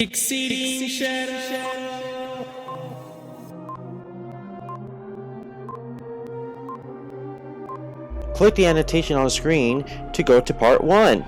Exceeding shadow. Click the annotation on the screen to go to part 1.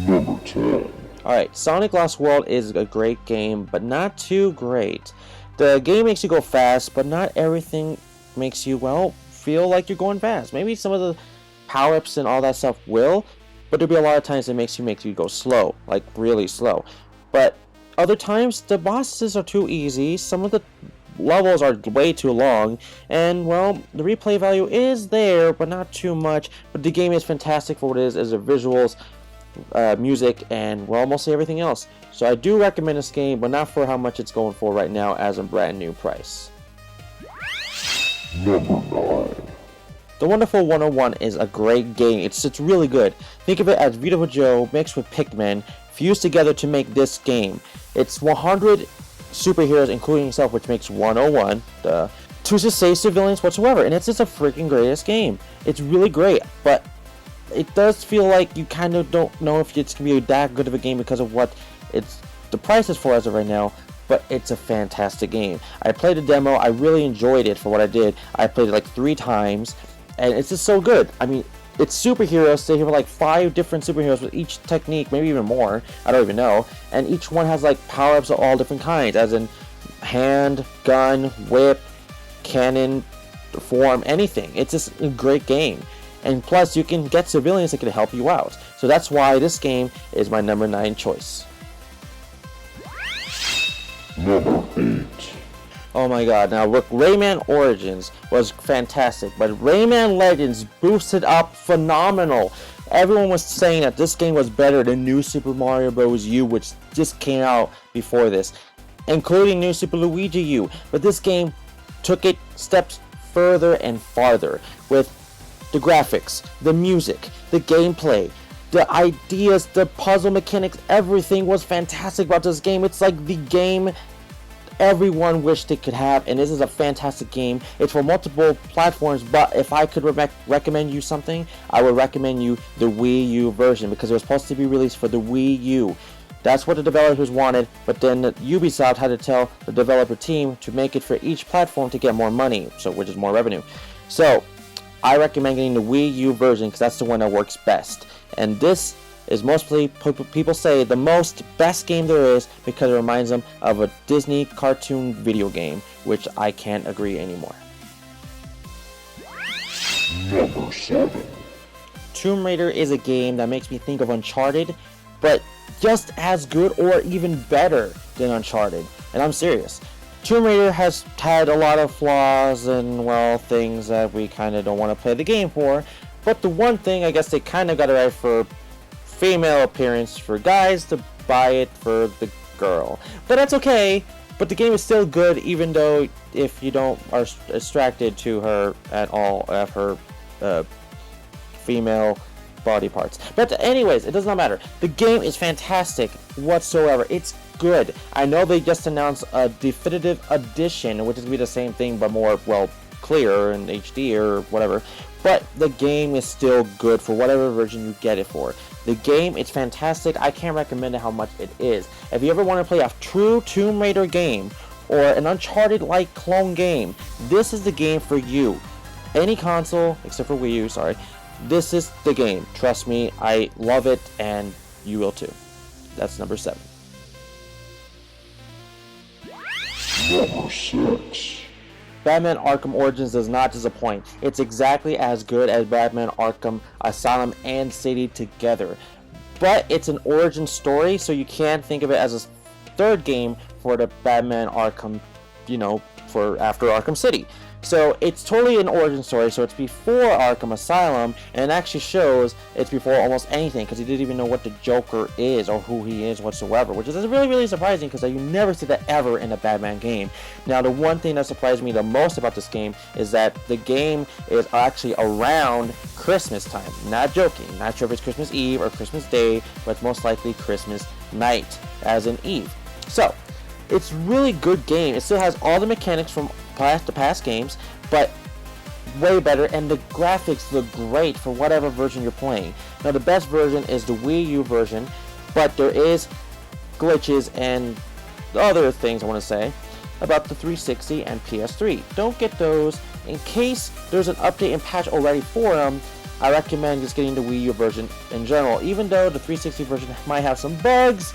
Number 10. Alright, Sonic Lost World is a great game, but not too great. The game makes you go fast, but not everything makes you, well, feel like you're going fast. Maybe some of the power-ups and all that stuff will, but there'll be a lot of times it makes you go slow, like really slow. But other times, the bosses are too easy, some of the levels are way too long, and well, the replay value is there, but not too much. But the game is fantastic for what it is as the visuals, music, and well, mostly everything else. So I do recommend this game, but not for how much it's going for right now as a brand new price. Number 9. The Wonderful 101 is a great game. It's really good. Think of it as Beautiful Joe mixed with Pikmin fused together to make this game. It's 100 superheroes, including yourself, which makes 101. To just save civilians whatsoever, and it's just a freaking greatest game. It's really great, but it does feel like you kind of don't know if it's gonna be that good of a game because of what the price is for as of right now. But it's a fantastic game. I played the demo. I really enjoyed it for what I did. I played it like 3 times, and it's just so good. I mean, it's superheroes. They have like 5 different superheroes with each technique, maybe even more. I don't even know. And each one has like power-ups of all different kinds, as in hand, gun, whip, cannon, form, anything. It's just a great game. And plus, you can get civilians that can help you out. So that's why this game is my number 9 choice. Number 8. Oh my god, now look, Rayman Origins was fantastic, but Rayman Legends boosted up phenomenal. Everyone was saying that this game was better than New Super Mario Bros. U, which just came out before this, including New Super Luigi U. But this game took it steps further and farther with the graphics, the music, the gameplay, the ideas, the puzzle mechanics. Everything was fantastic about this game. It's like the game everyone wished it could have, and this is a fantastic game. It's for multiple platforms, but if I could recommend you something, I would recommend you the Wii U version, because it was supposed to be released for the Wii U. That's what the developers wanted, but then Ubisoft had to tell the developer team to make it for each platform to get more money, which is more revenue. So I recommend getting the Wii U version because that's the one that works best. And this is mostly, people say, the best game there is because it reminds them of a Disney cartoon video game, which I can't agree anymore. Number 7. Tomb Raider is a game that makes me think of Uncharted, but just as good or even better than Uncharted. And I'm serious. Tomb Raider has had a lot of flaws and, well, things that we kind of don't want to play the game for. But the one thing, I guess they kind of got it right for female appearance, for guys to buy it for the girl. But that's okay. But the game is still good, even though if you don't are attracted to her at all, at her female body parts. But anyways, it does not matter. The game is fantastic whatsoever. It's good. I know they just announced a definitive edition, which is be the same thing but more, well, clear in HD or whatever. But the game is still good for whatever version you get it for. The game is fantastic. I can't recommend it how much it is. If you ever want to play a true Tomb Raider game or an Uncharted-like clone game, this is the game for you. Any console, except for Wii U, sorry. This is the game. Trust me, I love it, and you will too. That's number 7. Number 6. Batman Arkham Origins does not disappoint. It's exactly as good as Batman Arkham Asylum and City together. But it's an origin story, so you can't think of it as a third game for the Batman Arkham, for after Arkham City. So it's totally an origin story, so it's before Arkham Asylum, and it actually shows it's before almost anything, because he didn't even know what the Joker is, or who he is whatsoever, which is really, really surprising, because you never see that ever in a Batman game. Now, the one thing that surprised me the most about this game is that the game is actually around Christmas time. Not joking. Not sure if it's Christmas Eve or Christmas Day, but it's most likely Christmas night, as in Eve. So, it's really good game. It still has all the mechanics from the past games, but way better, and the graphics look great for whatever version you're playing. Now, the best version is the Wii U version, but there is glitches and other things I want to say about the 360 and PS3. Don't get those. In case there's an update and patch already for them, I recommend just getting the Wii U version in general. Even though the 360 version might have some bugs,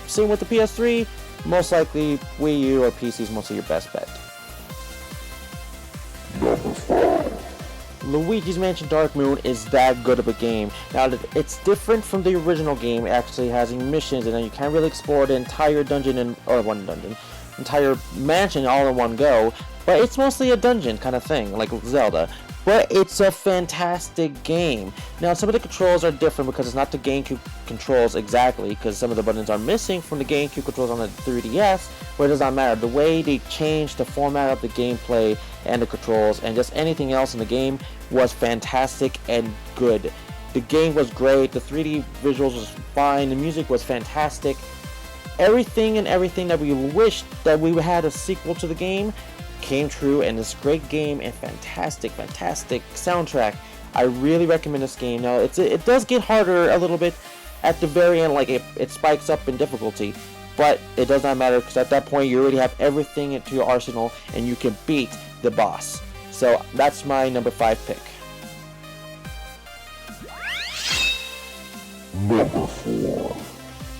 same with the PS3, most likely Wii U or PC is mostly your best bet. Number 5. Luigi's Mansion Dark Moon is that good of a game. Now, it's different from the original game. It actually has missions, and you can't really explore the entire dungeon entire mansion all in one go. But it's mostly a dungeon kind of thing, like Zelda. But it's a fantastic game. Now, some of the controls are different because it's not the GameCube controls exactly, because some of the buttons are missing from the GameCube controls on the 3DS, but it does not matter. The way they changed the format of the gameplay and the controls and just anything else in the game was fantastic and good. The game was great, the 3D visuals was fine, the music was fantastic. Everything that we wished that we had a sequel to the game came true, and this great game and fantastic soundtrack. I really recommend this game. Now, it does get harder a little bit at the very end, like it spikes up in difficulty, but it does not matter because at that point you already have everything into your arsenal and you can beat the boss. So that's my number 5 pick. Number 4.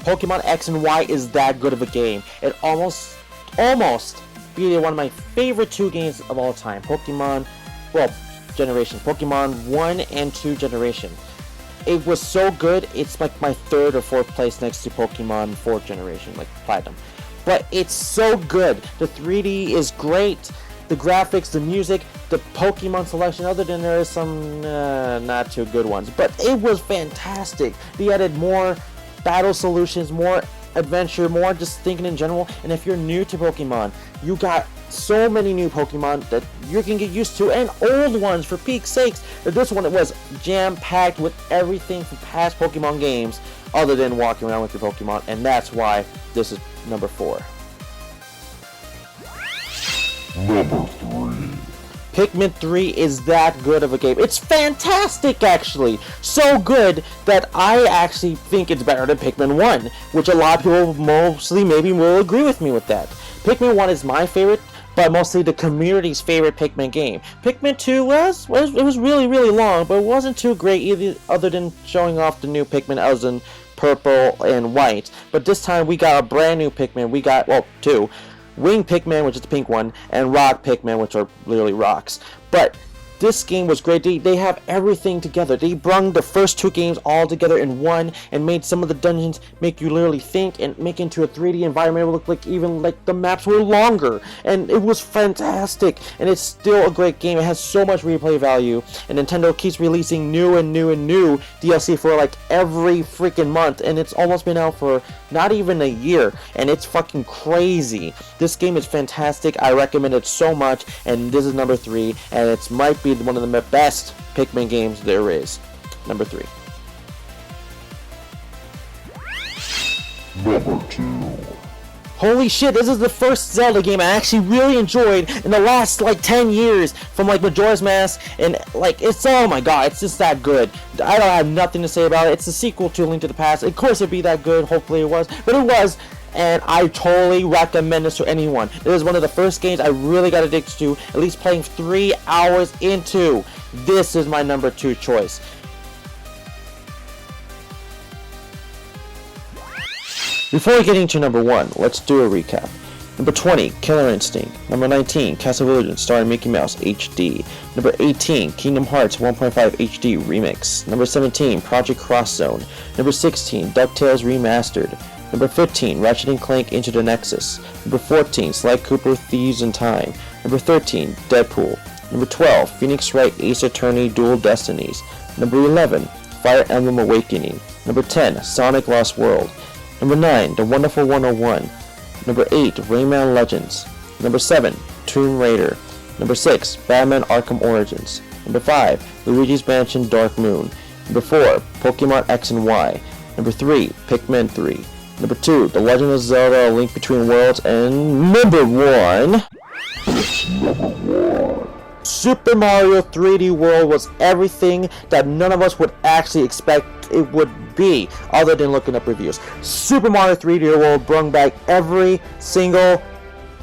Pokemon X and Y is that good of a game. It almost beat one of my favorite 2 games of all time. Pokemon 1 and 2 generation. It was so good, it's like my 3rd or 4th place next to Pokemon 4th generation, like Platinum. But it's so good. The 3D is great. The graphics, the music, the Pokemon selection, other than there is some not too good ones. But it was fantastic. They added more battle solutions, more adventure, more just thinking in general. And if you're new to Pokemon, you got so many new Pokemon that you can get used to, and old ones for peak's sakes. This one, it was jam-packed with everything from past Pokemon games other than walking around with your Pokemon, and that's why this is number 4. Number 3. Pikmin 3 is that good of a game. It's fantastic, actually. So good that I actually think it's better than Pikmin 1, which a lot of people mostly maybe will agree with me with that. Pikmin 1 is my favorite, but mostly the community's favorite Pikmin game. Pikmin 2 was really long, but it wasn't too great either, other than showing off the new Pikmin as in purple and white. But this time we got a brand new Pikmin. We got, 2. Wing Pikmin, which is the pink one, and Rock Pikmin, which are literally rocks. But this game was great. They have everything together. They brung the first 2 games all together in one and made some of the dungeons make you literally think and make into a 3D environment. It looked like even like the maps were longer, and it was fantastic. And it's still a great game. It has so much replay value, and Nintendo keeps releasing new DLC for like every freaking month, and it's almost been out for not even a year, and it's fucking crazy. This game is fantastic. I recommend it so much, and this is number 3, and it might be one of the best Pikmin games there is. Number 3. Number 2. Holy shit, this is the first Zelda game I actually really enjoyed in the last like 10 years from like Majora's Mask, and like it's, oh my god, it's just that good. I don't have nothing to say about it. It's a sequel to Link to the Past. Of course it'd be that good, hopefully it was, but it was, and I totally recommend this to anyone. It is one of the first games I really got addicted to, at least playing 3 hours into. This is my number 2 choice. Before getting to number 1, let's do a recap. Number 20, Killer Instinct. Number 19, Castlevania starring Mickey Mouse HD. Number 18, Kingdom Hearts 1.5 HD Remix. Number 17, Project Cross Zone. Number 16, DuckTales Remastered. Number 15, Ratchet & Clank Into the Nexus. Number 14, Sly Cooper Thieves in Time. Number 13, Deadpool. Number 12, Phoenix Wright Ace Attorney Dual Destinies. Number 11, Fire Emblem Awakening. Number 10, Sonic Lost World. Number 9, The Wonderful 101. Number 8, Rayman Legends. Number 7, Tomb Raider. Number 6, Batman Arkham Origins. Number 5, Luigi's Mansion Dark Moon. Number 4, Pokemon X and Y. Number 3, Pikmin 3. Number 2, The Legend of Zelda: A Link Between Worlds. And number 1... It's number 1. Super Mario 3D World was everything that none of us would actually expect it would be, other than looking up reviews. Super Mario 3D World brought back every single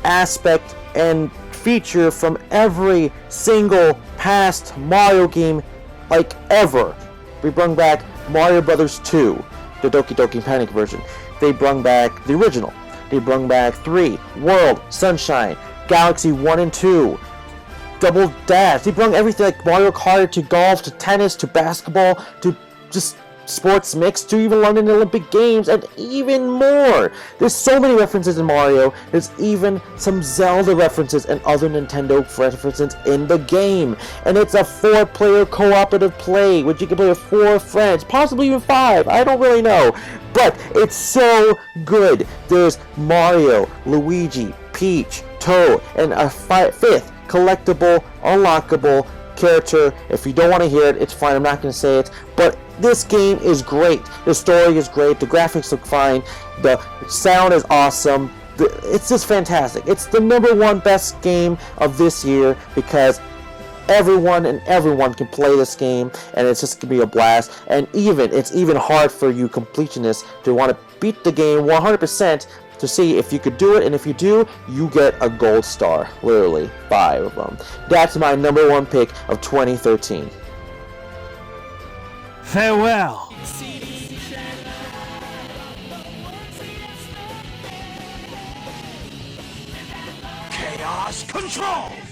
aspect and feature from every single past Mario game, like ever. We brought back Mario Brothers 2, the Doki Doki Panic version. They brought back the original. They brought back 3, World, Sunshine, Galaxy 1 and 2, Double Dash. They brought everything like Mario Kart to golf to tennis to basketball to just sports mix to even London Olympic Games and even more. There's so many references in Mario. There's even some Zelda references and other Nintendo references in the game. And it's a 4-player cooperative play, which you can play with 4 friends, possibly even 5. I don't really know. But it's so good. There's Mario, Luigi, Peach, Toad, and a 5th collectible, unlockable character. If you don't want to hear it, it's fine. I'm not going to say it. But this game is great. The story is great. The graphics look fine. The sound is awesome. It's just fantastic. It's the #1 best game of this year because everyone can play this game, and it's just gonna be a blast. And it's even hard for you completionists to want to beat the game 100%. To see if you could do it, and if you do, you get a gold star. Literally 5 of them. That's my #1 pick of 2013. Farewell. Chaos Control!